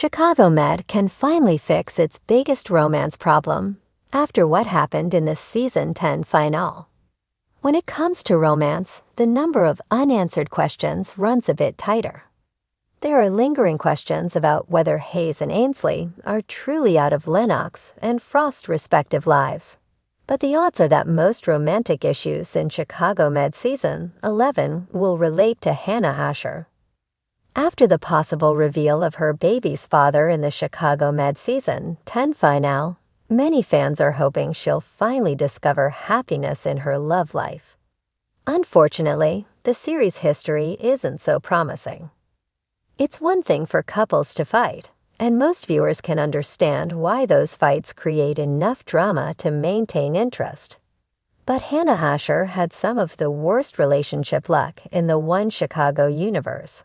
Chicago Med can finally fix its biggest romance problem after what happened in the Season 10 finale. When it comes to romance, the number of unanswered questions runs a bit tighter. There are lingering questions about whether Hayes and Ainsley are truly out of Lennox and Frost's respective lives. But the odds are that most romantic issues in Chicago Med Season 11 will relate to Hannah Asher. After the possible reveal of her baby's father in the Chicago Med Season 10 finale, many fans are hoping she'll finally discover happiness in her love life. Unfortunately, the series' history isn't so promising. It's one thing for couples to fight, and most viewers can understand why those fights create enough drama to maintain interest. But Hannah Asher had some of the worst relationship luck in the One Chicago universe.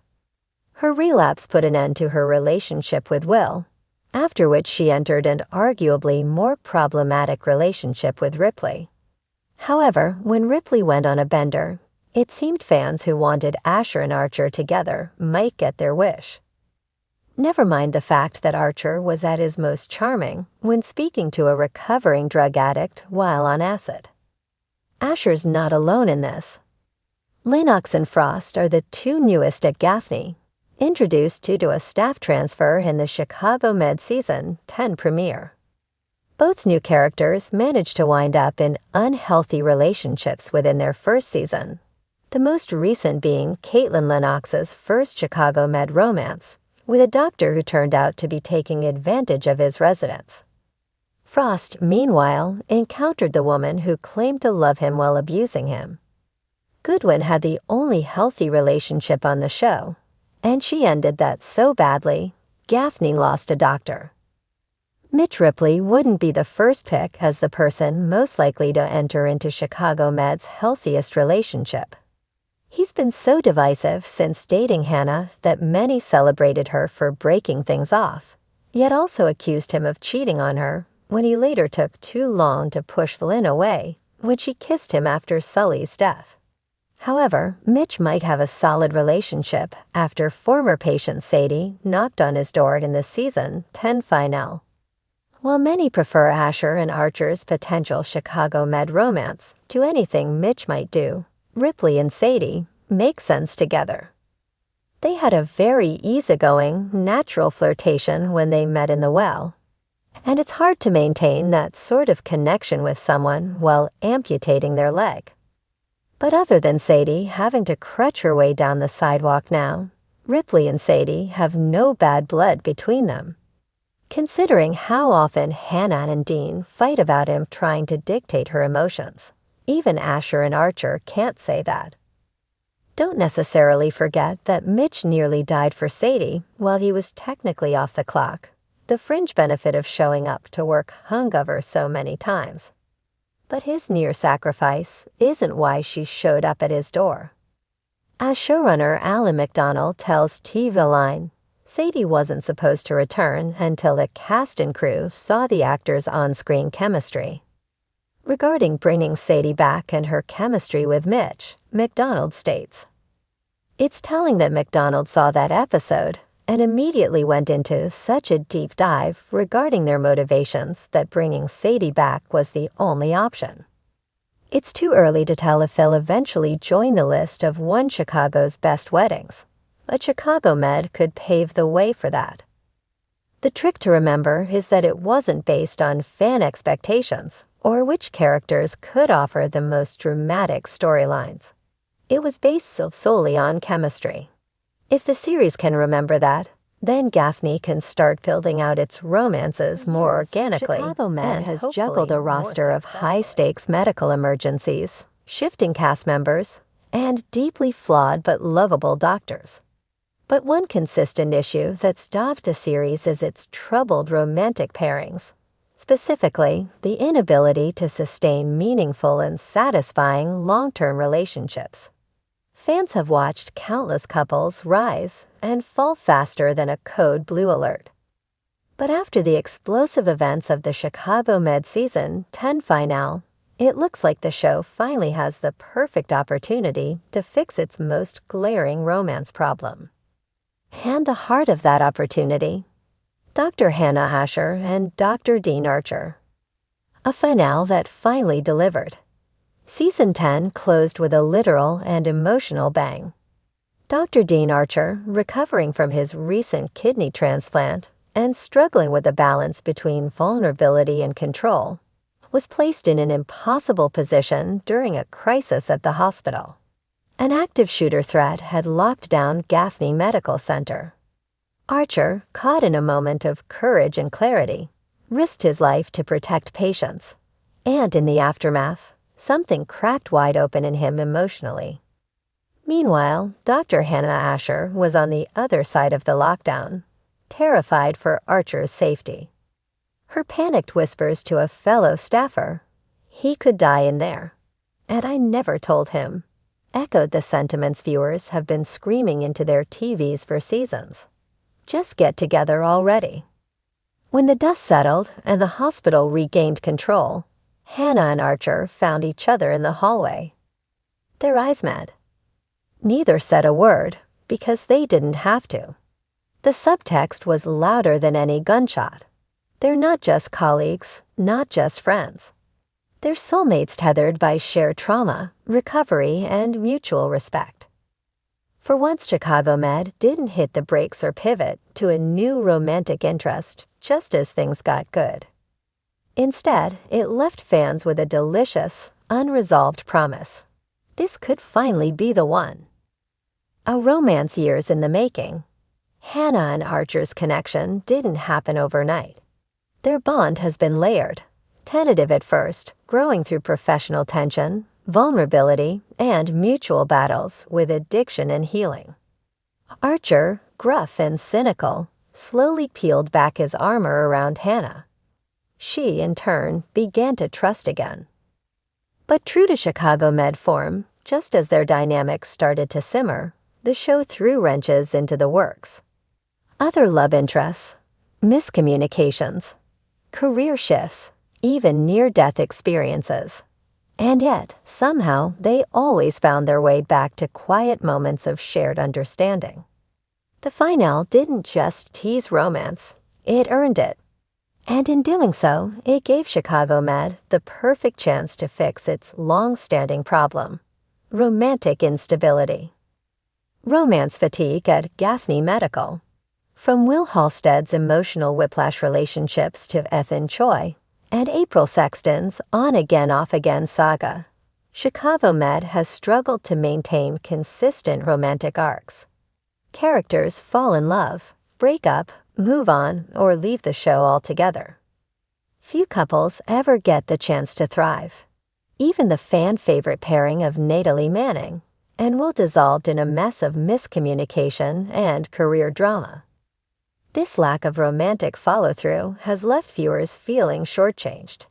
Her relapse put an end to her relationship with Will, after which she entered an arguably more problematic relationship with Ripley. However, when Ripley went on a bender, it seemed fans who wanted Asher and Archer together might get their wish. Never mind the fact that Archer was at his most charming when speaking to a recovering drug addict while on acid. Asher's not alone in this. Lennox and Frost are the two newest at Gaffney, introduced due to a staff transfer in the Chicago Med Season 10 premiere. Both new characters managed to wind up in unhealthy relationships within their first season, the most recent being Caitlin Lennox's first Chicago Med romance, with a doctor who turned out to be taking advantage of his residents. Frost, meanwhile, encountered the woman who claimed to love him while abusing him. Goodwin had the only healthy relationship on the show, and she ended that so badly, Gaffney lost a doctor. Mitch Ripley wouldn't be the first pick as the person most likely to enter into Chicago Med's healthiest relationship. He's been so divisive since dating Hannah that many celebrated her for breaking things off, yet also accused him of cheating on her when he later took too long to push Lynn away when she kissed him after Sully's death. However, Mitch might have a solid relationship after former patient Sadie knocked on his door in the Season 10 finale. While many prefer Asher and Archer's potential Chicago Med romance to anything Mitch might do, Ripley and Sadie make sense together. They had a very easygoing, natural flirtation when they met in the well, and it's hard to maintain that sort of connection with someone while amputating their leg. But other than Sadie having to crutch her way down the sidewalk now, Ripley and Sadie have no bad blood between them. Considering how often Hannah and Dean fight about him trying to dictate her emotions, even Asher and Archer can't say that. Don't necessarily forget that Mitch nearly died for Sadie while he was technically off the clock, the fringe benefit of showing up to work hungover so many times. But his near sacrifice isn't why she showed up at his door. As showrunner Alan McDonald tells TV Line, Sadie wasn't supposed to return until the cast and crew saw the actors' on-screen chemistry. Regarding bringing Sadie back and her chemistry with Mitch, McDonald states, "It's telling that McDonald saw that episode and immediately went into such a deep dive regarding their motivations that bringing Sadie back was the only option. It's too early to tell if they'll eventually join the list of One Chicago's best weddings, but Chicago Med could pave the way for that. The trick to remember is that it wasn't based on fan expectations or which characters could offer the most dramatic storylines. It was based solely on chemistry. If the series can remember that, then Gaffney can start building out its romances more organically. Chicago Med has juggled a roster of high-stakes medical emergencies, shifting cast members, and deeply flawed but lovable doctors. But one consistent issue that's dogged the series is its troubled romantic pairings, specifically the inability to sustain meaningful and satisfying long-term relationships. Fans have watched countless couples rise and fall faster than a code blue alert. But after the explosive events of the Chicago Med Season 10 finale, it looks like the show finally has the perfect opportunity to fix its most glaring romance problem. And the heart of that opportunity Dr. Hannah Asher and Dr. Dean Archer. A finale that finally delivered. Season 10 closed with a literal and emotional bang. Dr. Dean Archer, recovering from his recent kidney transplant and struggling with the balance between vulnerability and control, was placed in an impossible position during a crisis at the hospital. An active shooter threat had locked down Gaffney Medical Center. Archer, caught in a moment of courage and clarity, risked his life to protect patients, and in the aftermath, something cracked wide open in him emotionally. Meanwhile, Dr. Hannah Asher was on the other side of the lockdown, terrified for Archer's safety. Her panicked whispers to a fellow staffer, "He could die in there, and I never told him," echoed the sentiments viewers have been screaming into their TVs for seasons. Just get together already. When the dust settled and the hospital regained control, Hannah and Archer found each other in the hallway. Their eyes met. Neither said a word because they didn't have to. The subtext was louder than any gunshot. They're not just colleagues, not just friends. They're soulmates tethered by shared trauma, recovery, and mutual respect. For once, Chicago Med didn't hit the brakes or pivot to a new romantic interest just as things got good. Instead, it left fans with a delicious, unresolved promise. This could finally be the one. A romance years in the making. Hannah and Archer's connection didn't happen overnight. Their bond has been layered, tentative at first, growing through professional tension, vulnerability, and mutual battles with addiction and healing. Archer, gruff and cynical, slowly peeled back his armor around Hannah. She, in turn, began to trust again. But true to Chicago Med form, just as their dynamics started to simmer, the show threw wrenches into the works. Other love interests, miscommunications, career shifts, even near-death experiences. And yet, somehow, they always found their way back to quiet moments of shared understanding. The finale didn't just tease romance, it earned it. And in doing so, it gave Chicago Med the perfect chance to fix its long-standing problem: romantic instability. Romance fatigue at Gaffney Medical. From Will Halstead's emotional whiplash relationships to Ethan Choi and April Sexton's on-again, off-again saga, Chicago Med has struggled to maintain consistent romantic arcs. Characters fall in love, break up, move on, or leave the show altogether. Few couples ever get the chance to thrive. Even the fan-favorite pairing of Natalie Manning and Will dissolved in a mess of miscommunication and career drama. This lack of romantic follow-through has left viewers feeling shortchanged.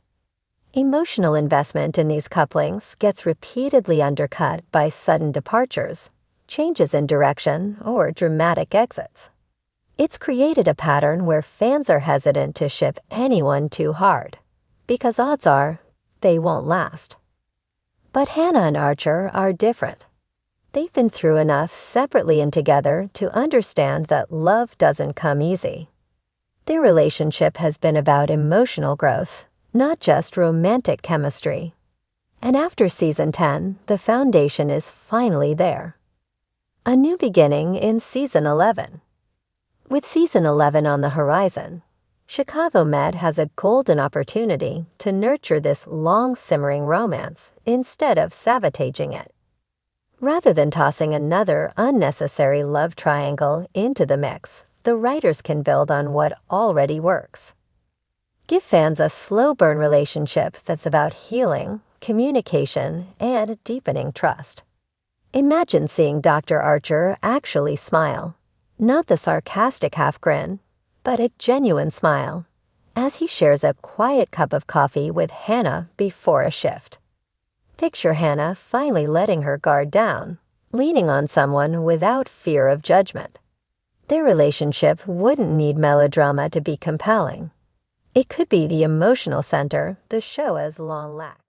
Emotional investment in these couplings gets repeatedly undercut by sudden departures, changes in direction, or dramatic exits. It's created a pattern where fans are hesitant to ship anyone too hard, because odds are they won't last. But Hannah and Archer are different. They've been through enough separately and together to understand that love doesn't come easy. Their relationship has been about emotional growth, not just romantic chemistry. And after season 10, the foundation is finally there. A new beginning in season 11. With season 11 on the horizon, Chicago Med has a golden opportunity to nurture this long-simmering romance instead of sabotaging it. Rather than tossing another unnecessary love triangle into the mix, the writers can build on what already works. Give fans a slow-burn relationship that's about healing, communication, and deepening trust. Imagine seeing Dr. Archer actually smile, not the sarcastic half-grin, but a genuine smile, as he shares a quiet cup of coffee with Hannah before a shift. Picture Hannah finally letting her guard down, leaning on someone without fear of judgment. Their relationship wouldn't need melodrama to be compelling. It could be the emotional center the show has long lacked.